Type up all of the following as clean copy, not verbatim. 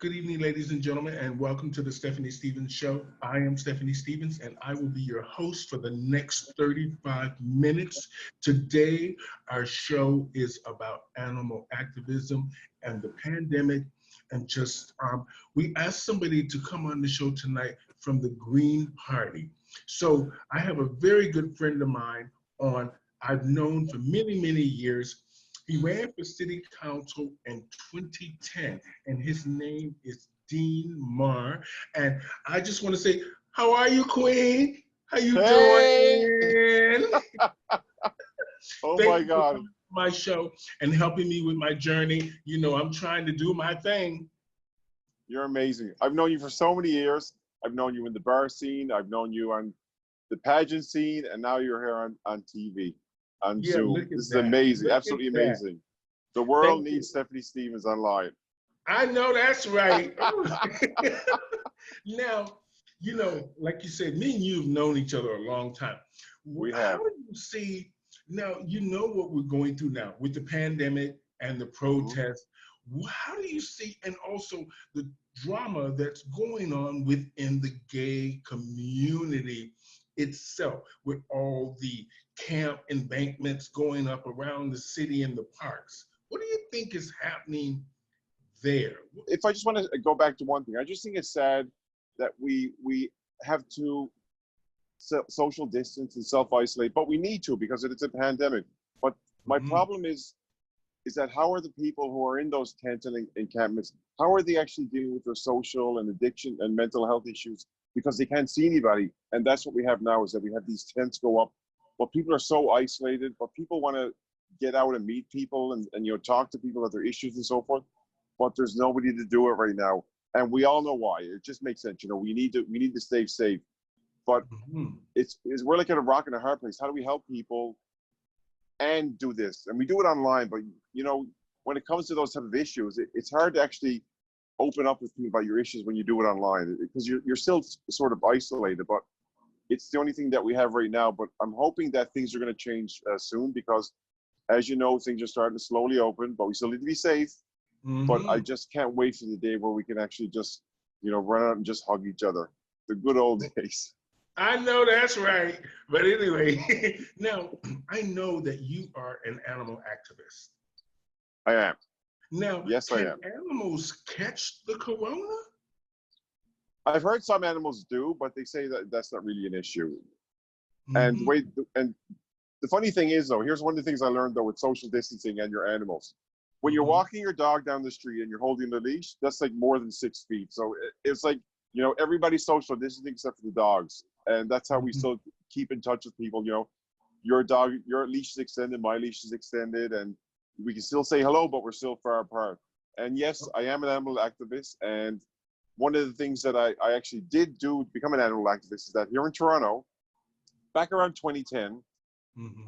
Good evening, ladies and gentlemen, and welcome to the Stephanie Stevens Show. I am Stephanie Stevens, and I will be your host for the next 35 minutes. Today, our show is about animal activism and the pandemic. And we asked somebody to come on the show tonight from the Green Party. So I have a very good friend of mine I've known for many, many years. He ran for city council in 2010, and his name is Dean Marr. And I just want to say, how are you, Queen? How you Hey! doing? Oh Thank my you for God, coming to my show and helping me with my journey. You know, I'm trying to do my thing. you're amazing. I've known you for so many years. I've known you in the bar scene. I've known you on the pageant scene, and now you're here on TV, on Yeah, look Zoom. at This is that. amazing, Look at absolutely that. amazing. The world Thank you. needs Stephanie Stevens online. I know that's right. Now, like you said, me and you have known each other a long time. We How have. do you see now? You know what we're going through now with the pandemic and the Mhm. protests. How do you see, and also the drama that's going on within the gay community itself, with all the camp embankments going up around the city and the parks? What do you think is happening there? If I just want to go back to one thing, I just think it's sad that we have to social distance and self-isolate, but we need to because it's a pandemic. But my Mhm. problem is that how are the people who are in those tents and encampments, how are they actually dealing with their social and addiction and mental health issues because they can't see anybody? And that's what we have now, is that we have these tents go up, but people are so isolated, but people want to get out and meet people and talk to people about their issues and so forth, but there's nobody to do it right now. And we all know why. It just makes sense. We need to stay safe. But Mhm. it's we're like at a rock and a hard place. How do we help people and do this? And we do it online, but you know, when it comes to those type of issues, it's hard to actually open up with people about your issues when you do it online because you're still sort of isolated. But it's the only thing that we have right now. But I'm hoping that things are going to change soon because, as you know, things are starting to slowly open. But we still need to be safe. But I Mhm. just can't wait for the day where we can actually just, run out and just hug each other. The good old days. I know that's right. But anyway, now I know that you are an animal activist. I am. Now, Yes, I can am. animals catch the corona? I've heard some animals do, but they say that that's not really an issue. And Hmm. wait, and the funny thing is, though, here's one of the things I learned, though, with social distancing and your animals. When you're Hmm. walking your dog down the street and you're holding the leash, that's like more than 6 feet. So it's like, everybody's social distancing except for the dogs. And that's how we Hmm. still keep in touch with people. Your dog, your leash is extended, my leash is extended, and we can still say hello, but we're still far apart. And yes, I am an animal activist. And one of the things that I actually did do to become an animal activist is that here in Toronto, back around 2010,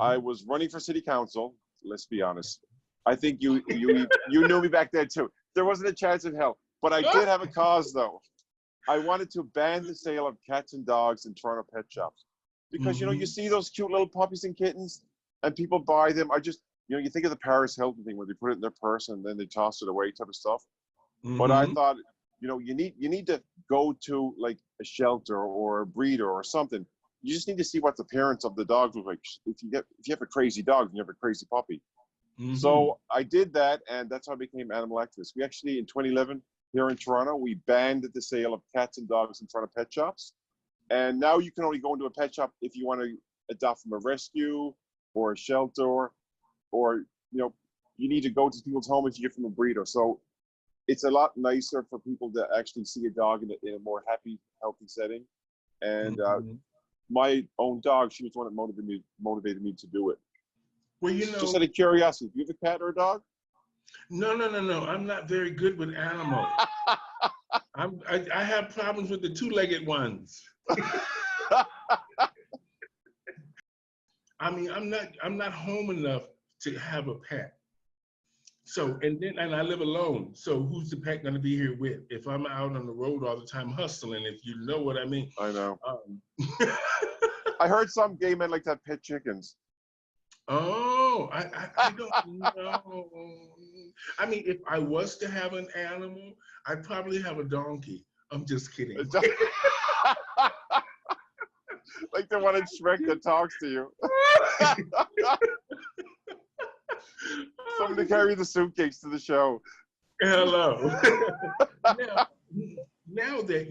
I Hmm. was running for city council. Let's be honest. I think you knew me back then too. There wasn't a chance in hell. But I did have a cause though. I wanted to ban the sale of cats and dogs in Toronto pet shops. Because you Hmm. see those cute little puppies and kittens and people buy them. You think of the Paris Hilton thing where they put it in their purse and then they toss it away type of stuff. But I Hmm. thought, you need to go to like a shelter or a breeder or something. You just need to see what the parents of the dog look like. If you have a crazy dog, you have a crazy puppy. Hmm. So I did that, and that's how I became animal activist. We actually in 2011 here in Toronto, we banned the sale of cats and dogs in front of pet shops. And now you can only go into a pet shop if you want to adopt from a rescue or a shelter, or you need to go to people's home if you get from a breeder. So it's a lot nicer for people to actually see a dog in a more happy, healthy setting. And Hmm. my own dog, she was the one that motivated me to do it. Well, Just out of curiosity, do you have a cat or a dog? no, no, no, no. I'm not very good with animals. I have problems with the two-legged ones. I mean, I'm not home enough to have a pet. So, and I live alone. So who's the pet gonna be here with? If I'm out on the road all the time hustling, if you know what I mean. I know. Um, I heard some gay men like to have pet chickens. oh, I don't know. I mean, if I was to have an animal, I'd probably have a donkey. I'm just kidding. Like the one in Shrek that talks to you. Somebody to carry the suitcase to the show. Hello. now, now that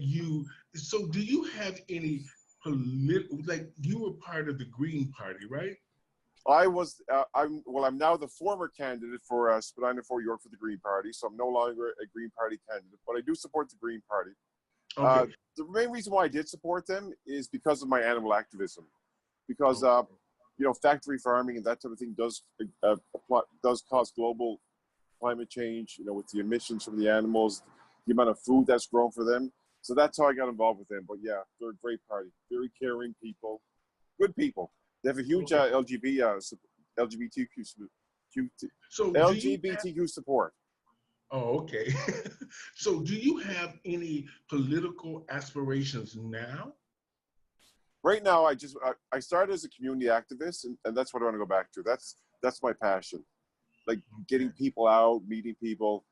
so do you have any political, like you were part of the Green Party, right? I'm now the former candidate for Spadina Fort York for the Green Party, so I'm no longer a Green Party candidate, but I do support the Green Party. Okay. The main reason why I did support them is because of my animal activism, because factory farming and that type of thing does cause global climate change. With the emissions from the animals, the amount of food that's grown for them. So that's how I got involved with them. But yeah, they're a great party, very caring people, good people. They have a huge LGBTQ support. Oh, okay. So do you have any political aspirations now? Right now, I started as a community activist, and that's what I want to go back to. That's my passion, like getting people out, meeting people.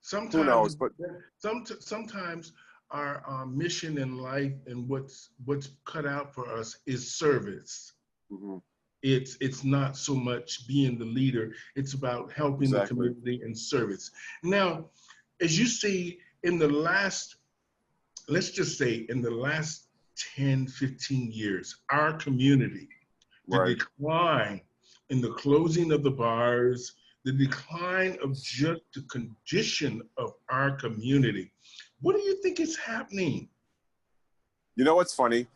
Sometimes, who knows? But sometimes our mission in life and what's cut out for us is service. mm-hmm. It's not so much being the leader. It's about helping the community and service. Now, as you see in the last, let's just say in the last 10, 15 years, our community, the decline in the closing of the bars, the decline of just the condition of our community. What do you think is happening? You know what's funny?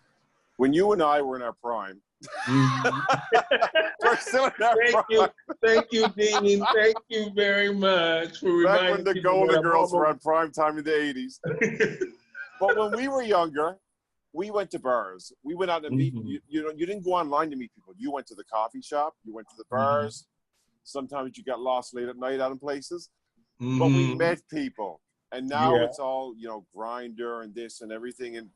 When you and I were in our prime, we're still in our prime. Thank you, Dean. Thank you very much for reminding me. Back when the Golden Girls were on prime time in the 80s. But when we were younger, we went to bars. We went out to meet. You didn't go online to meet people. You went to the coffee shop. You went to the bars. Sometimes you got lost late at night out in places. But we met people. And now it's all, Grindr and this and everything and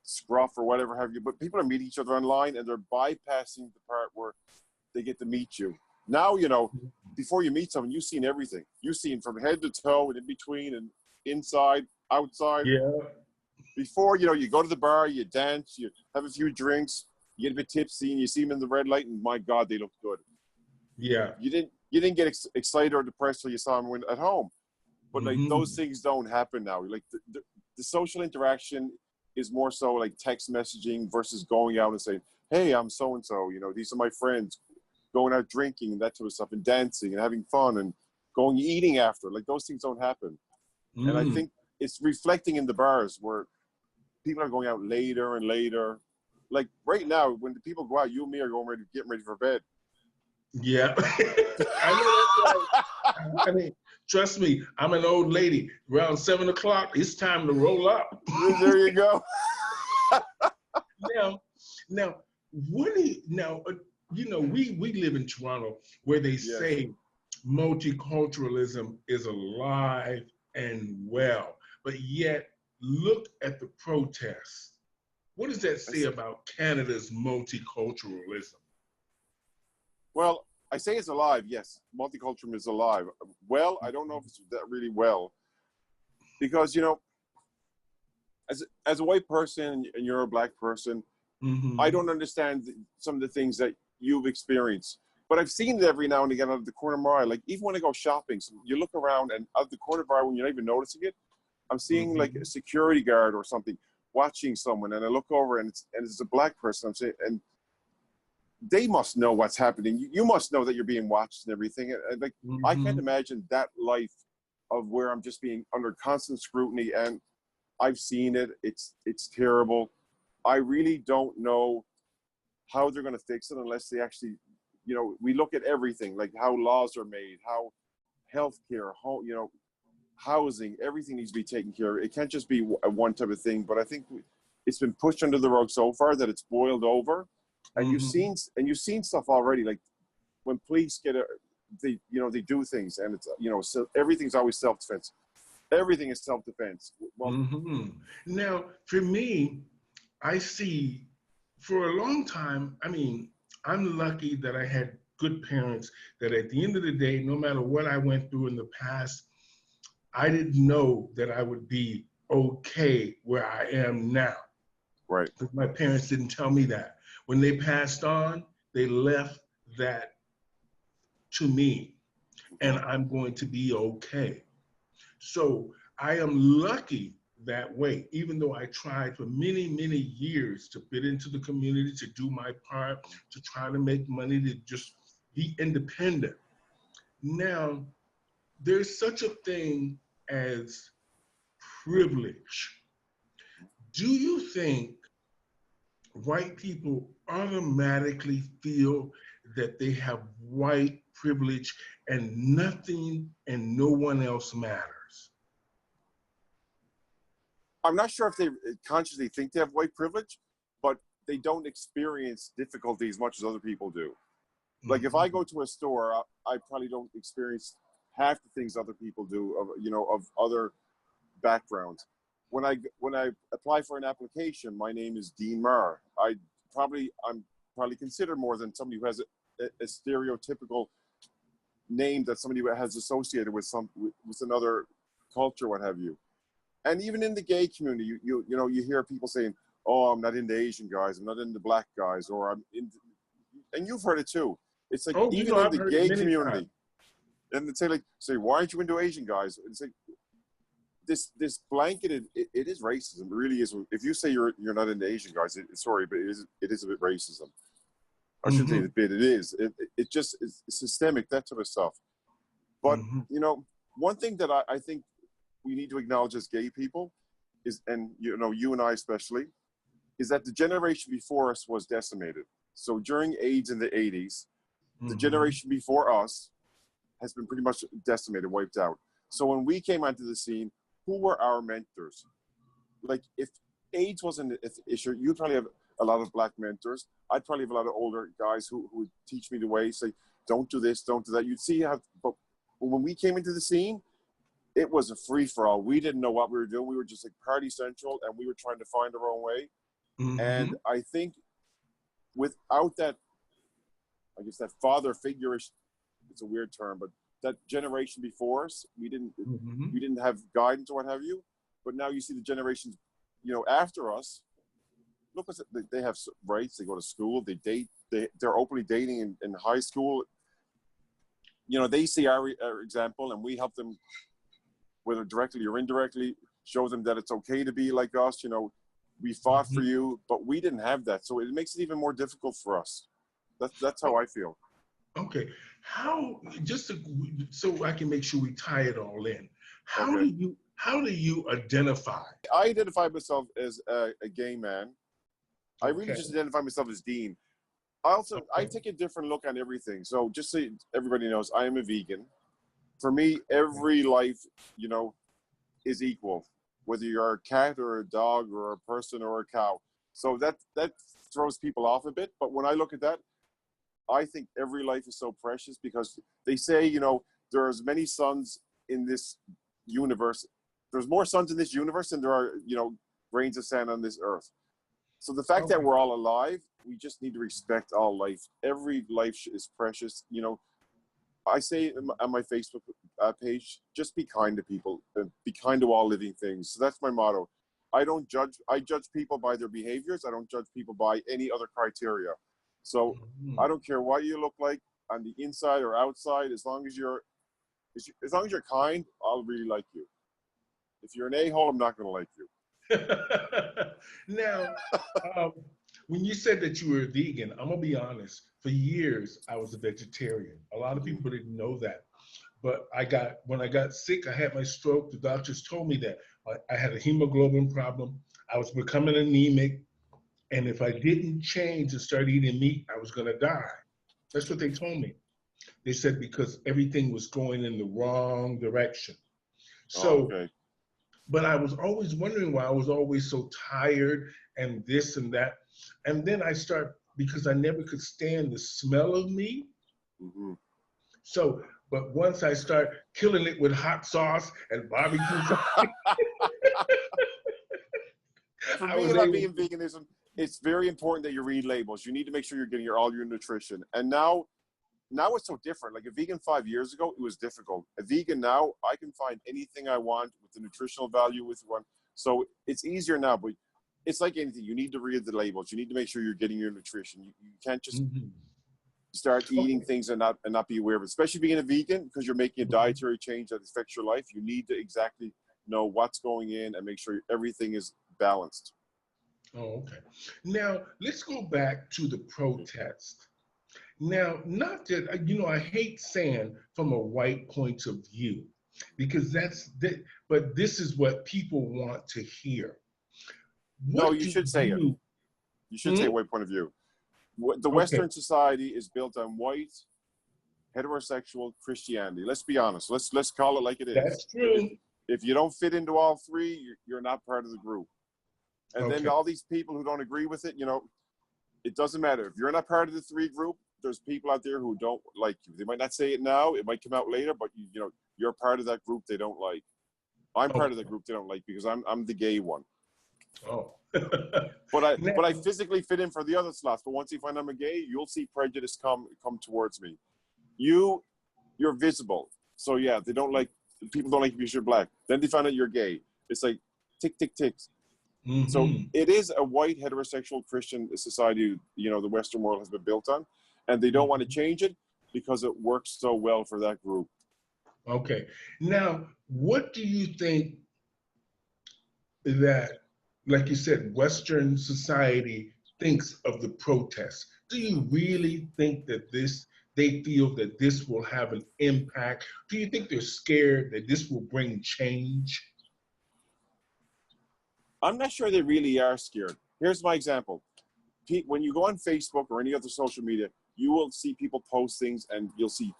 Scruff or whatever have you. But people are meeting each other online and they're bypassing the part where they get to meet you. Now, before you meet someone, you've seen everything. You've seen from head to toe and in between and inside, outside. Yeah. Before, you go to the bar, you dance, you have a few drinks, you get a bit tipsy, and you see them in the red light, and my God, they look good. Yeah. You didn't get excited or depressed till you saw them at home. But like those things don't happen now. Like the social interaction is more so like text messaging versus going out and saying, "Hey, I'm so and so. These are my friends." Going out drinking and that sort of stuff, and dancing and having fun and going eating after. Like those things don't happen. And I think it's reflecting in the bars where people are going out later and later. Like right now, when the people go out, you and me are getting ready for bed. Yeah. I know that's right. I mean, trust me, I'm an old lady. Around 7 o'clock, it's time to roll up. There you go. Now, we live in Toronto where they say multiculturalism is alive and well, but yet look at the protests. What does that say about Canada's multiculturalism? Well, I say it's alive, yes. Multiculturalism is alive. Well, I don't know if it's that really well. Because, as a white person and you're a black person, I don't understand some of the things that you've experienced. But I've seen it every now and again out of the corner of my eye. Like, even when I go shopping, so you look around and out of the corner of my eye when you're not even noticing it, I'm seeing like a security guard or something watching someone, and I look over and it's a black person. I'm saying, and they must know what's happening. You must know that you're being watched and everything. And like, I can't imagine that life of where I'm just being under constant scrutiny. And I've seen it. It's terrible. I really don't know how they're going to fix it unless they actually, we look at everything, like how laws are made, how healthcare, housing, everything needs to be taken care of. It can't just be one type of thing. But I think it's been pushed under the rug so far that it's boiled over. And you've seen stuff already, like when police they do things, and it's so everything's always self-defense. Everything is self-defense. Well, now for me, I see for a long time. I mean, I'm lucky that I had good parents that at the end of the day, no matter what I went through in the past, I didn't know that I would be okay where I am now. Right. Because my parents didn't tell me that. When they passed on, they left that to me, and I'm going to be okay. So I am lucky that way, even though I tried for many, many years to fit into the community, to do my part, to try to make money, to just be independent. Now, there's such a thing as privilege. Do you think white people automatically feel that they have white privilege and nothing and no one else matters? I'm not sure if they consciously think they have white privilege, but they don't experience difficulty as much as other people do. Like if I go to a store, I probably don't experience half the things other people do of other backgrounds. When I apply for an application, my name is Dean Marr. I'm probably considered more than somebody who has a stereotypical name that somebody has associated with with another culture, what have you. And even in the gay community, you hear people saying, "Oh, I'm not into Asian guys. I'm not into black guys," or "I'm into," and you've heard it too. It's like Oh, even in I've the heard it gay many community, times. and they say, "Why aren't you into Asian guys?" It's like this blanketed. It is racism. It really is. If you say you're not into Asian guys, sorry, but it is a bit racism. I shouldn't say Mm-hmm. a bit. It is. It just is systemic, that sort of stuff. But Mm-hmm. one thing that I think we need to acknowledge as gay people is, and you and I especially, is that the generation before us was decimated. So during AIDS in the 80s, the Mm-hmm. generation before us has been pretty much decimated, wiped out. So when we came onto the scene, who were our mentors? Like if AIDS wasn't an issue, you'd probably have a lot of black mentors. I'd probably have a lot of older guys who would teach me the way, say, don't do this, don't do that. You'd see how, but when we came into the scene, it was a free for all. We didn't know what we were doing. We were just like party central, and we were trying to find our own way. Mm-hmm. And I think without that, I guess that father figure, it's a weird term, but that generation before us, we Mm-hmm. didn't have guidance or what have you. But now you see the generations, after us. Look, they have rights. They go to school. They date. They're openly dating in high school. They see our example, and we help them, whether directly or indirectly, show them that it's okay to be like us. We fought for Mm-hmm. you, but we didn't have that, so it makes it even more difficult for us. That's how Oh, I feel. okay. How just to, so I can make sure we tie it all in. Okay. How do you identify? I identify myself as a gay man. I really Okay. just identify myself as Dean. I Okay. take a different look on everything. So just so everybody knows, I am a vegan. For me, every life, is equal, whether you're a cat or a dog or a person or a cow. So that throws people off a bit. But when I look at that, I think every life is so precious because they say, there are as many suns in this universe. There's more suns in this universe than there are, grains of sand on this earth. So the fact that Okay. we're all alive, we just need to respect all life. Every life is precious. I say on my Facebook page, just be kind to people and be kind to all living things. So that's my motto. I don't judge. I judge people by their behaviors. I don't judge people by any other criteria. So Mhm. I don't care what you look like on the inside or outside. As long as you're kind, I'll really like you. If you're an a-hole, I'm not going to like you. Now, um, when you said that you were a vegan, I'm gonna be honest. For years, I was a vegetarian. A lot of Mm-hmm. people didn't know that, but when I got sick, I had my stroke. The doctors told me that I had a hemoglobin problem. I was becoming anemic, and if I didn't change and start eating meat, I was gonna die. That's what they told me. They said because everything was going in the wrong direction. Oh, So okay. but I was always wondering why I was always so tired and this and that. And then I start, because I never could stand the smell of meat. Mm-hmm. So, but once I start killing it with hot sauce and barbecue sauce, For I me, was about able being to. veganism, it's very important that you read labels. You need to make sure you're getting all your nutrition. And now now it's so different. Like a vegan 5 years ago, it was difficult. A vegan now, I can find anything I want with the nutritional value with one. So it's easier now, but it's like anything. You need to read the labels. You need to make sure you're getting your nutrition. You can't just start eating Okay. things and not be aware of it. Especially being a vegan, because you're making a dietary change that affects your life. You need to exactly know what's going in and make sure everything is balanced. Oh, okay. Now let's go back to the protest. Now, not that I hate saying from a white point of view, because that's that, but this is what people want to hear. No, What you do should say it. you? You should say Hmm? white point of view. The Okay, Western society is built on white, heterosexual Christianity. Let's be honest. Let's call it like it is. that's If true. if you don't fit into all three, you're not part of the group. And then Okay, all these people who don't agree with it, it doesn't matter. If you're not part of the three group, there's people out there who don't like you. They might not say it now, it might come out later, but you're part of that group they don't like. I'm part of the okay. group they don't like because I'm the gay one. Oh, But I now, physically fit in for the other slots. But once you find I'm a gay, you'll see prejudice come towards me. You're visible. So yeah, they don't like people don't like you because you're black. Then they find out you're gay. It's like tick tick ticks. So hmm it is a white heterosexual Christian society, the Western world has been built on, and they don't want to change it because it works so well for that group. okay. Now, what do you think that, like you said, Western society thinks of the protests? Do you really think that they feel that this will have an impact? Do you think they're scared that this will bring change? I'm not sure they really are scared. Here's my example. When you go on Facebook or any other social media, you will see people post things and you'll see,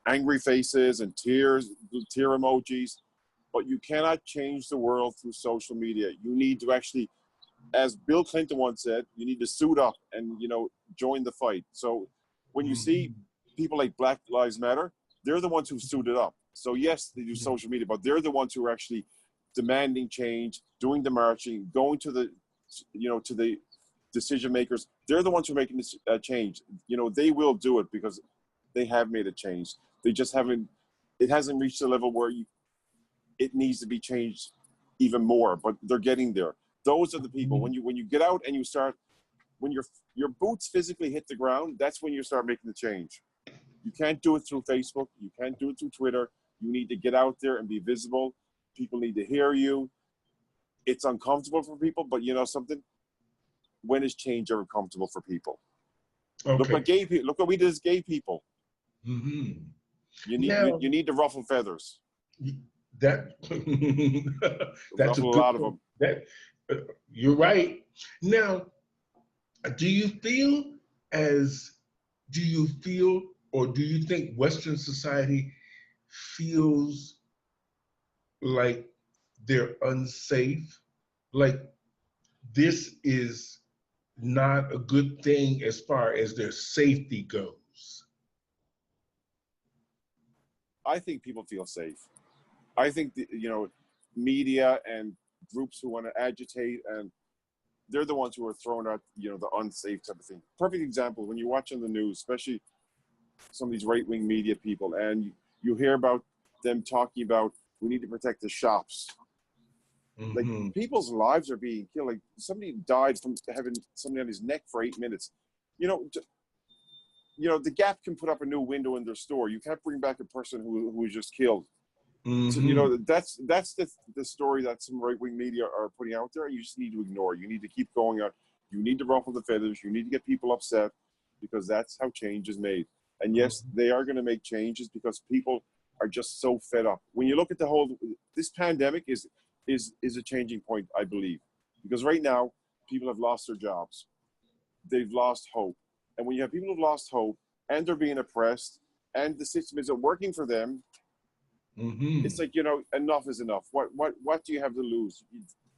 angry faces and tear emojis, but you cannot change the world through social media. You need to actually, as Bill Clinton once said, you need to suit up and, join the fight. So when you see Mhm. people like Black Lives Matter, they're the ones who suited up. So yes, they do social media, but they're the ones who are actually demanding change, doing the marching, going to the decision makers. They're the ones who are making this change. They will do it because they have made a change. They just haven't. It hasn't reached a level where it needs to be changed even more. But they're getting there. Those are the people. When you get out and you start, when your boots physically hit the ground, that's when you start making the change. You can't do it through Facebook. You can't do it through Twitter. You need to get out there and be visible. People need to hear you. It's uncomfortable for people, but something. When is change ever comfortable for people? Look what Okay. gay people. Look what we did as gay people. hmm You need you, Now you need to ruffle feathers. that that's a Ruffle a good lot of point. them. That uh, you're right. Now, do you feel as do you feel or do you think Western society feels like they're unsafe? Like this is not a good thing as far as their safety goes. I think people feel safe. I think media and groups who want to agitate, and they're the ones who are throwing out the unsafe type of thing. Perfect example, when you watch on the news, especially some of these right-wing media people, and you hear about them talking about we need to protect the shops. Like hmm people's lives are being killed. Like somebody died from having somebody on his neck for 8 minutes. You know, the Gap can put up a new window in their store. You can't bring back a person who was just killed. So, hmm that's the story that some right wing media are putting out there. You just need to ignore. You need to keep going out. You need to ruffle the feathers. You need to get people upset because that's how change is made. And yes, they are going to make changes because people are just so fed up. When you look at this pandemic is a changing point, I believe, because right now people have lost their jobs. They've lost hope. And when you have people who've lost hope and they're being oppressed and the system isn't working for them, it's hmm like, enough is enough. What do you have to lose?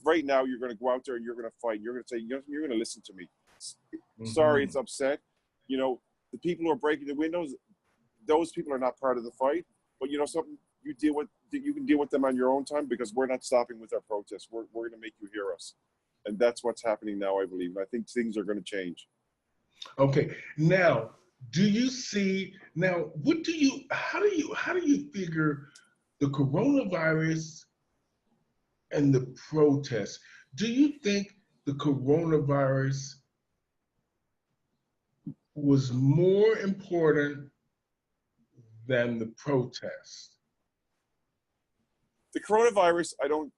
Right now, you're going to go out there and you're going to fight. You're going to say, you're going to listen to me. Sorry, it's hmm upset. The people who are breaking the windows, those people are not part of the fight. But something you can deal with them on your own time because we're not stopping with our protests. We're going to make you hear us. And that's what's happening now, I believe. And I think things are going to change. Okay. Now, Do you see now? How do you figure the coronavirus and the protests? Do you think the coronavirus was more important than the protest? The coronavirus, I don't.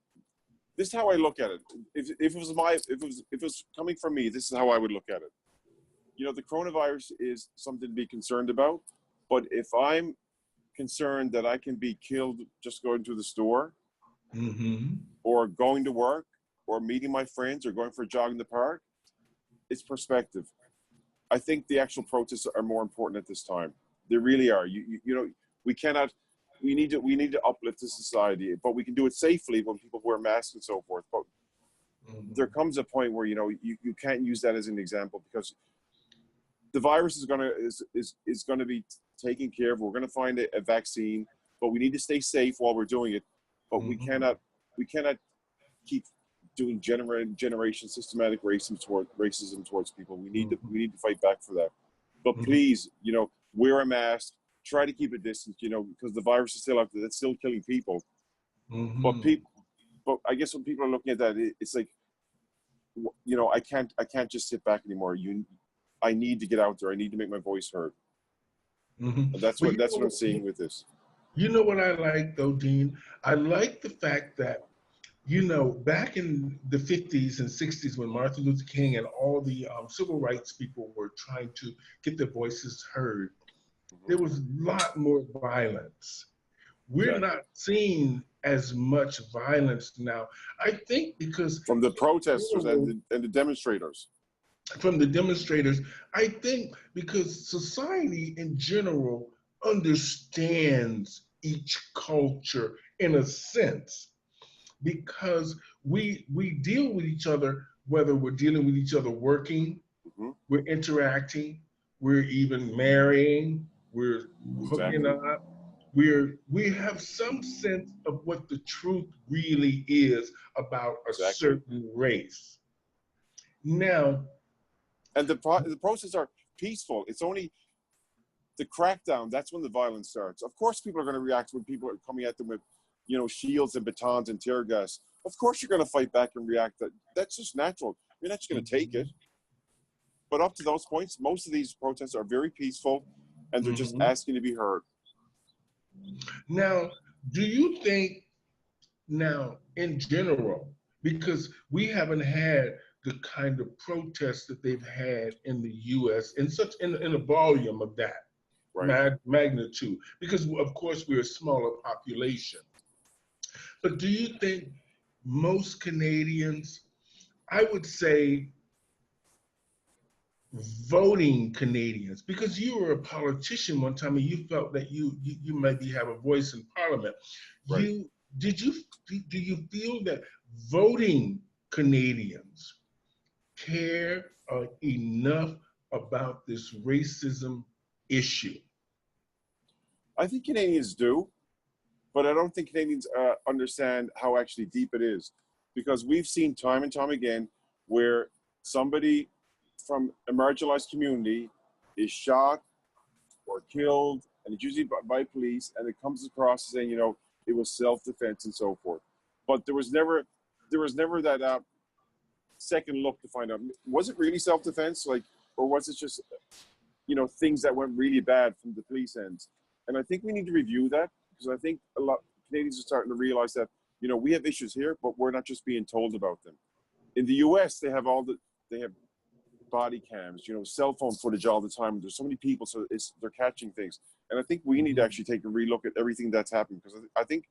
This is how I look at it. If it was if it was coming from me, this is how I would look at it. You know, the coronavirus is something to be concerned about. But if I'm concerned that I can be killed just going to the store Mm-hmm. or going to work or meeting my friends or going for a jog in the park, it's perspective. I think the actual protests are more important at this time. They really are. You know, we cannot. We need to uplift the society, but we can do it safely when people wear masks and so forth. But there Mm-hmm. comes a point where you can't use that as an example because the virus is gonna be taken care of. We're gonna find a vaccine, but we need to stay safe while we're doing it. But Mm-hmm. we cannot keep doing generation systematic racism towards people. Mm-hmm. We need to fight back for that. But Mm-hmm. please, you know, wear a mask. Try to keep a distance. You know, because the virus is still out there. That's still killing people. But Mm-hmm. people, but I guess when people are looking at that, it's like, you know, I can't just sit back anymore. I need to get out there. I need to make my voice heard. Mm-hmm. And But that's what I'm seeing with this. you know what I like though, Dean? I like the fact that, you know, back in the 50s and 60s when Martin Luther King and all the civil rights people were trying to get their voices heard, there Mm-hmm. was a lot more violence. We're not Exactly. seeing as much violence now. I think because From the in protesters general, and the demonstrators. from the demonstrators, I think because society in general understands each culture in a sense because we deal with each other whether we're dealing with each other working, Mm-hmm. we're interacting, we're even marrying, we're hooking Exactly. up, we have some sense of what the truth really is about a Exactly. certain race. Now, And the protests are peaceful. It's only the crackdown. That's when the violence starts. Of course, people are going to react when people are coming at them with, you know, shields and batons and tear gas. Of course, you're going to fight back and react. That's just natural. You're not just going to take it. mhm, But up to those points, most of these protests are very peaceful, and they're just mhm. asking to be heard. Now, do you think now in general, because we haven't had the kind of protests that they've had in the US in such in a volume of that Right. magnitude, because of course we're a smaller population. But do you think most Canadians, I would say voting Canadians, because you were a politician one time and you felt that you maybe have a voice in Parliament. Right. You did you do you feel that voting Canadians care enough about this racism issue? I think Canadians do, but I don't think Canadians understand how actually deep it is, because we've seen time and time again where somebody from a marginalized community is shot or killed, and it's usually by police, and it comes across as saying, you know, it was self-defense and so forth. But there was never that second look to find out, was it really self-defense, like, or was it just, you know, things that went really bad from the police ends. And I think we need to review that, because I think a lot Canadians are starting to realize that, you know, we have issues here, but we're not just being told about them. In the US, they have body cams, you know, cell phone footage all the time. There's so many people, so they're catching things. And I think we need to Mhm. actually take a relook at everything that's happened, because I think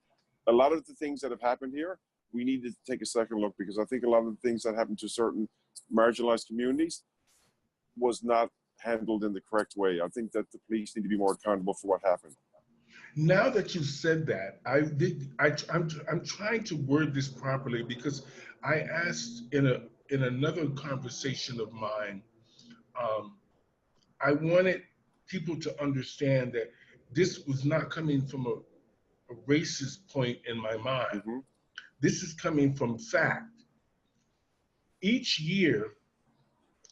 a lot of the things that have happened here, we need to take a second look, because I think a lot of the things that happened to certain marginalized communities was not handled in the correct way. I think that the police need to be more accountable for what happened. Now that you said that, I'm trying to word this properly because I asked in another conversation of mine. Um, I wanted people to understand that this was not coming from a racist point in my mind. Mm-hmm. This is coming from fact. Each year,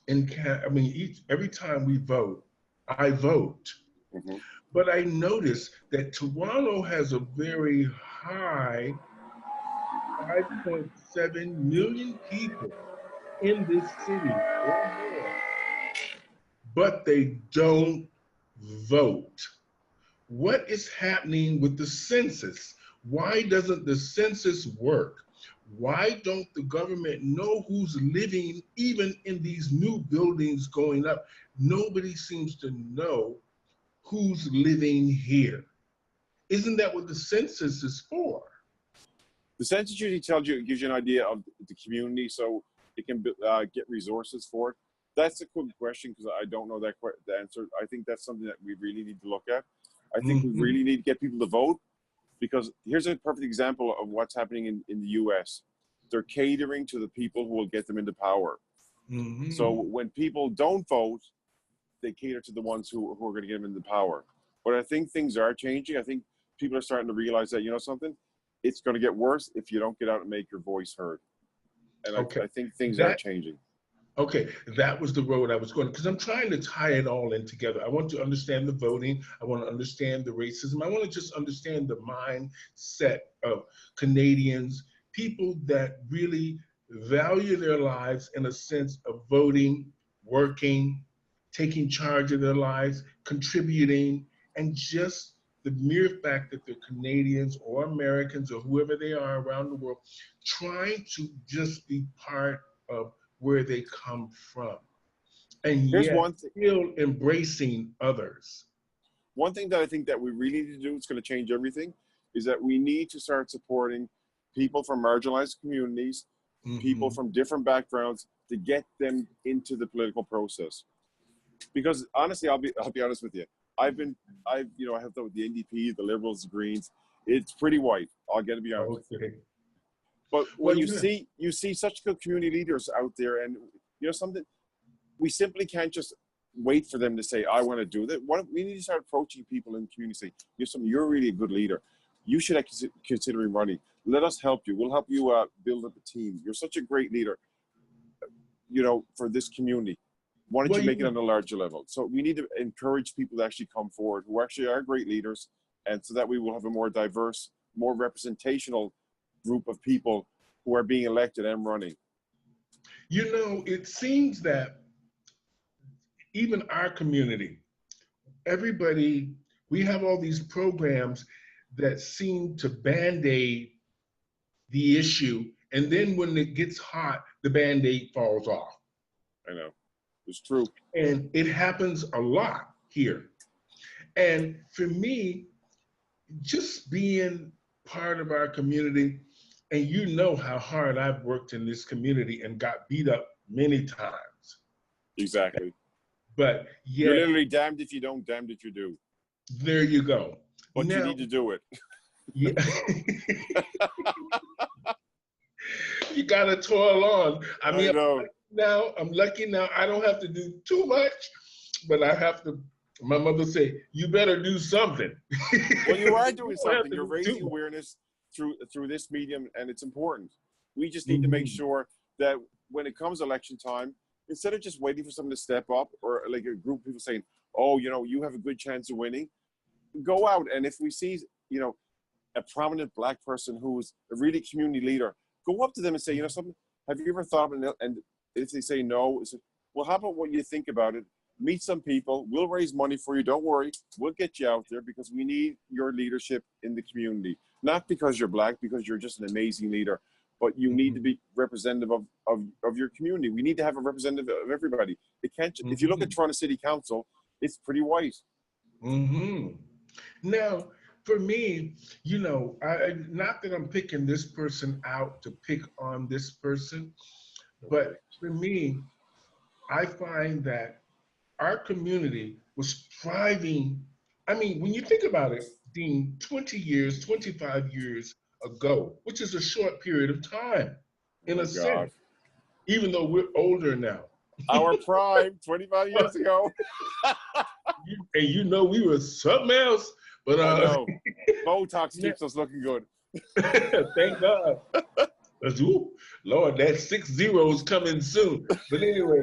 I mean, every time we vote, I vote. Mhm. But I noticed that Toronto has a very high 5.7 million people in this city or more, but they don't vote. What is happening with the census? Why doesn't the census work? Why don't the government know who's living even in these new buildings going up? Nobody seems to know who's living here. Isn't that what the census is for? The census usually tells you, gives you an idea of the community, so it can get resources for it. That's a good question because I don't know the answer. I think that's something that we really need to look at. I think we Mm-hmm. really need to get people to vote because here's a perfect example of what's happening in the U.S. They're catering to the people who will get them into power. So Mm-hmm. when people don't vote, they cater to the ones who are going to get them into power. But I think things are changing. I think people are starting to realize that, you know something, it's going to get worse if you don't get out and make your voice heard. And Okay. I think things are That changing. okay. That was the road I was going because I'm trying to tie it all in together. I want to understand the voting. I want to understand the racism. I want to just understand the mindset of Canadians, people that really value their lives in a sense of voting, working, taking charge of their lives, contributing, and just the mere fact that they're Canadians or Americans or whoever they are around the world, trying to just be part of where they come from, and Here's yet still embracing others. one thing that I think that we really need to do, it's going to change everything, is that we need to start supporting people from marginalized communities, people Mm-hmm. from different backgrounds to get them into the political process. Because honestly, I'll be honest with you. I have the NDP, the Liberals, the Greens. It's pretty white. I'll get to be honest with you. Okay. But when Well, you see such good community leaders out there, and something, we simply can't just wait for them to say, I want to do that. We need to start approaching people in the community, say, you're really a good leader. You should consider running. Let us help you. We'll help you build up a team. You're such a great leader, for this community. Why don't well, you make it on a larger level? So we need to encourage people to actually come forward who actually are great leaders, and so that we will have a more diverse, more representational group of people who are being elected and running. it seems that even our community, everybody, we have all these programs that seem to band-aid the issue, and then when it gets hot, the band-aid falls off. I know. It's true. And it happens a lot here. And for me, just being part of our community, and you know how hard I've worked in this community and got beat up many times. Exactly. But You're yet, literally damned if you don't, damned if you do. there you go. But you Now, need to do it. yeah, you got to toil on. I I mean, know. I'm lucky now. I don't have to do too much, but I have to. My mother said, "You better do something." Well, you are doing You don't have something. to You're do raising too awareness through this medium, and it's important. We just much. need to make Mhm. sure that when it comes election time, instead of just waiting for someone to step up or like a group of people saying, "Oh, you have a good chance of winning," go out, and if we see, a prominent black person who's a really community leader, go up to them and say, something, have you ever thought of it? And if they say no, it's, well, how about what you think about it? Meet some people. We'll raise money for you. Don't worry. We'll get you out there because we need your leadership in the community. Not because you're black, because you're just an amazing leader, but you need to be representative of your community. We need to have a representative of everybody. It can't. If you look at Mhm. Toronto City Council, it's pretty white. Mhm. Now, for me, not that I'm picking this person out to pick on this person, Okay. but for me, I find that our community was thriving. I mean, when you think about it, Dean, 20 years, 25 years ago, which is a short period of time, Oh in my a God. sense, even though we're older now. Our prime, 25 years ago. And we were something else, but I know. Botox yeah, keeps us looking good. thank God. Ooh, Lord, that 6 zeros coming soon. But anyway,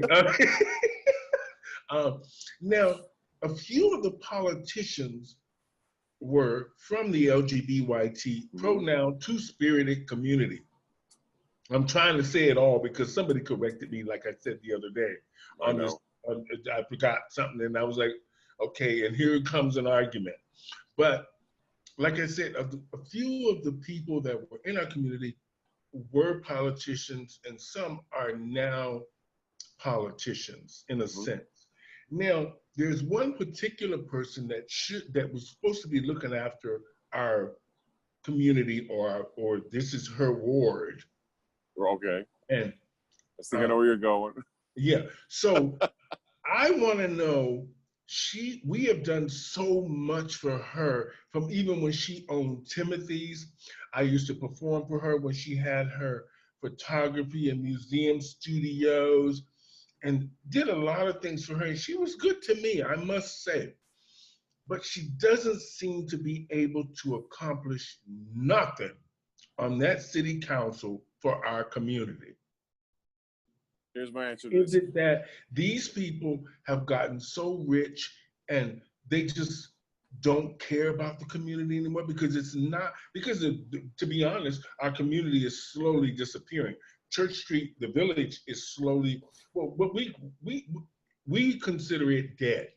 now a few of the politicians were from the LGBT pronoun two-spirited community. I'm trying to say it all because somebody corrected me, like I said the other day, on this. I forgot something, and I was like, okay, and here comes an argument. But like I said, a few of the people that were in our community were politicians, and some are now politicians in a sense. Now, there's one particular person that was supposed to be looking after our community, or this is her ward. Okay. And I think I know where you're going. Yeah. So I want to know, we have done so much for her from even when she owned Timothy's. I used to perform for her when she had her photography and museum studios, and did a lot of things for her. And she was good to me, I must say. But she doesn't seem to be able to accomplish nothing on that city council for our community. Here's my answer to Is this. it that these people have gotten so rich and they just don't care about the community anymore? Because to be honest, our community is slowly disappearing. Church Street, the village, is slowly, well, but we consider it dead.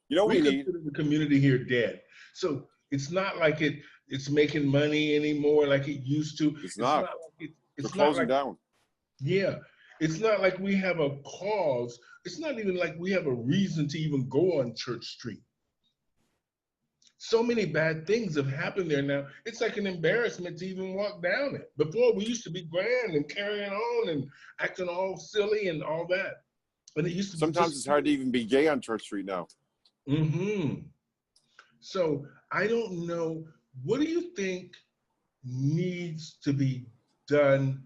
You know what we need? Consider the community here dead. So it's not like it's making money anymore like it used to. It's not. Like it's closing down. Yeah. It's not like we have a cause. It's not even like we have a reason to even go on Church Street. So many bad things have happened there now. It's like an embarrassment to even walk down it. Before, we used to be grand and carrying on and acting all silly and all that. And it used to Sometimes it's hard to even be gay on Church Street now. So I don't know. What do you think needs to be done?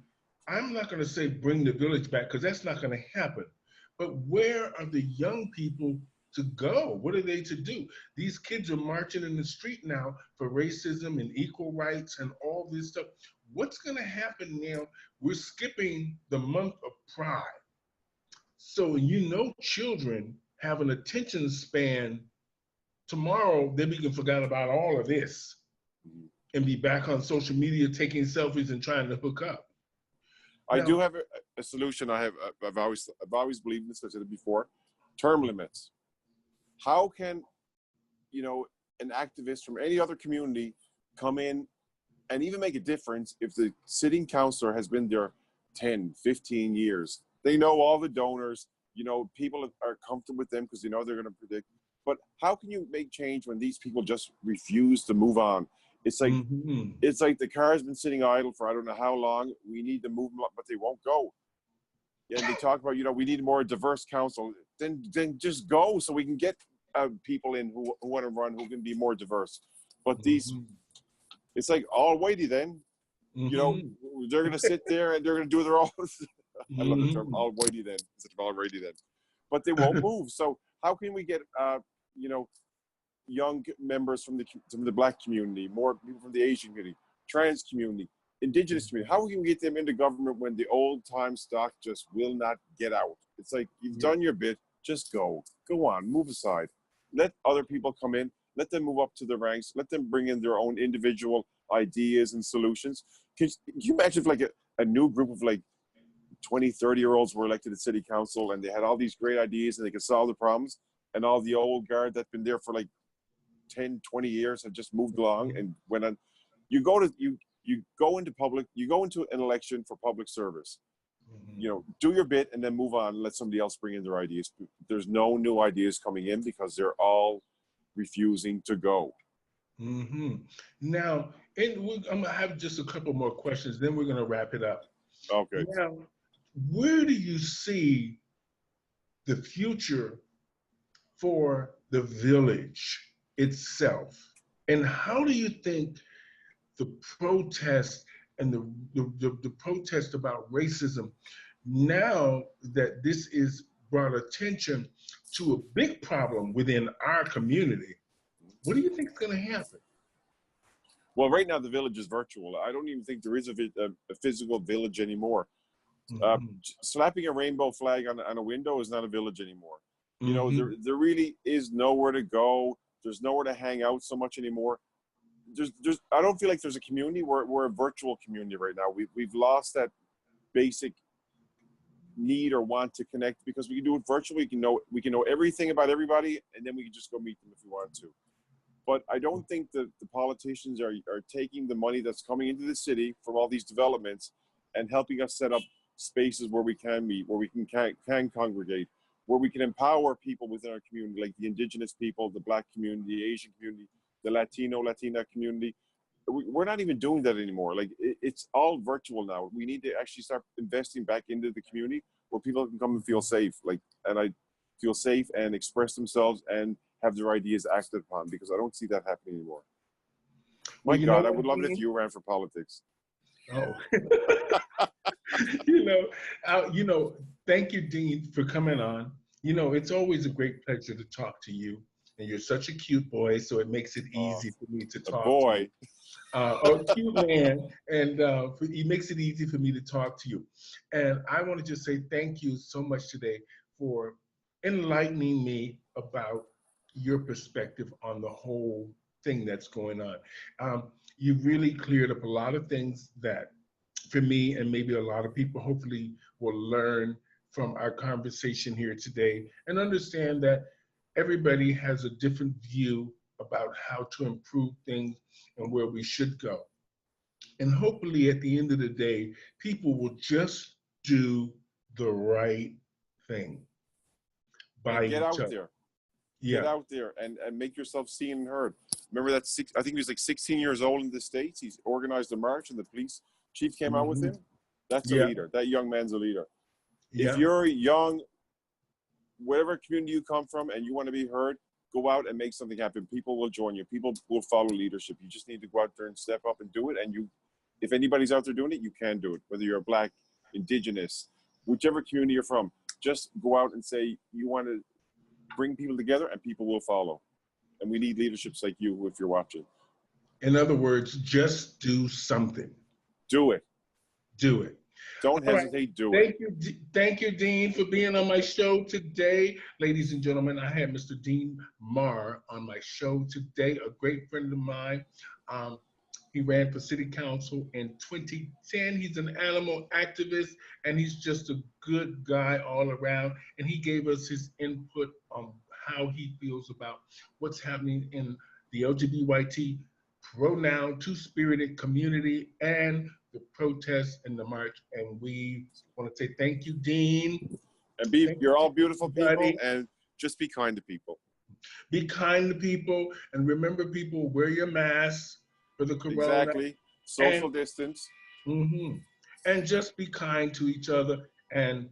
I'm not going to say bring the village back, because that's not going to happen. But where are the young people to go? What are they to do? These kids are marching in the street now for racism and equal rights and all this stuff. What's going to happen now? We're skipping the month of Pride. So children have an attention span. Tomorrow, they can forget about all of this and be back on social media taking selfies and trying to hook up. I do have a solution. I've always believed in this. I said it before. Term limits. How can, an activist from any other community come in and even make a difference if the sitting councilor has been there 10, 15 years? They know all the donors. People are comfortable with them because they know they're going to predict. But how can you make change when these people just refuse to move on? It's like it's like the car has been sitting idle for I don't know how long. We need to move them up, but they won't go. And they talk about, we need a more diverse council. Then just go so we can get people in who want to run, who can be more diverse. But it's like all whitey then. They're going to sit there and they're going to do their own. I love the term all whitey then instead of already then. But they won't move. So how can we get young members from the Black community, more people from the Asian community, trans community, Indigenous community? How can we get them into government when the old time stock just will not get out? It's like, you've done your bit, just go on, move aside. Let other people come in, let them move up to the ranks, let them bring in their own individual ideas and solutions. Can you imagine if like a new group of like 20, 30-year-olds were elected to city council and they had all these great ideas and they could solve the problems, and all the old guard that's been there for like 10, 20 years have just moved along and went on. You go into an election for public service. Do your bit and then move on and let somebody else bring in their ideas. There's no new ideas coming in because they're all refusing to go. Now, I'm going to have just a couple more questions, then we're going to wrap it up. Okay. Now, where do you see the future for the village itself? And how do you think the protest and the protest about racism, now that this is brought attention to a big problem within our community, what do you think is going to happen? Well, right now the village is virtual. I don't even think there is a physical village anymore. Slapping a rainbow flag on a window is not a village anymore. You know, there really is nowhere to go. There's nowhere to hang out so much anymore. I don't feel like there's a community. We're a virtual community right now. We've lost that basic need or want to connect, because we can do it virtually. We can know everything about everybody, and then we can just go meet them if we want to. But I don't think that the politicians are taking the money that's coming into the city from all these developments and helping us set up spaces where we can meet, where we can congregate, where we can empower people within our community, like the indigenous people, the Black community, the Asian community, the Latina community. We're not even doing that anymore. Like, it's all virtual now. We need to actually start investing back into the community where people can come and feel safe. I feel safe and express themselves and have their ideas acted upon, because I don't see that happening anymore. My God, I would love it if you ran for politics. Oh, thank you, Dean, for coming on. It's always a great pleasure to talk to you. And you're such a cute boy, so it makes it easy for me to talk to you. Or cute man, and it makes it easy for me to talk to you. And I want to just say thank you so much today for enlightening me about your perspective on the whole thing that's going on. You really cleared up a lot of things that, for me and maybe a lot of people, hopefully will learn from our conversation here today, and understand that everybody has a different view about how to improve things and where we should go. And hopefully at the end of the day, people will just do the right thing by get out there. Yeah. Get out there and make yourself seen and heard. Remember that I think he was like 16 years old in the States. He's organized a march and the police chief came out with him. That's a leader. That young man's a leader. If you're young, whatever community you come from, and you want to be heard, go out and make something happen. People will join you. People will follow leadership. You just need to go out there and step up and do it. And if anybody's out there doing it, you can do it. Whether you're Black, Indigenous, whichever community you're from, just go out and say you want to bring people together, and people will follow. And we need leaderships like you if you're watching. In other words, just do something. Do it. Do it. Don't hesitate, do it. Thank you, Dean, for being on my show today. Ladies and gentlemen, I had Mr. Dean Marr on my show today, a great friend of mine. He ran for city council in 2010. He's an animal activist, and he's just a good guy all around. And he gave us his input on how he feels about what's happening in the LGBT pronoun two-spirited community and the protests and the march. And we want to say thank you, Dean. And you're all beautiful people, and just be kind to people. Be kind to people, and remember, people, wear your masks for the corona. Exactly. Social distance. And just be kind to each other. And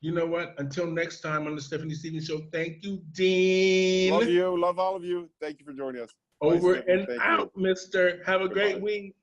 you know what? Until next time on the Stephanie Stevens Show, thank you, Dean. Love you. Love all of you. Thank you for joining us. Over and out, mister. Have a great week.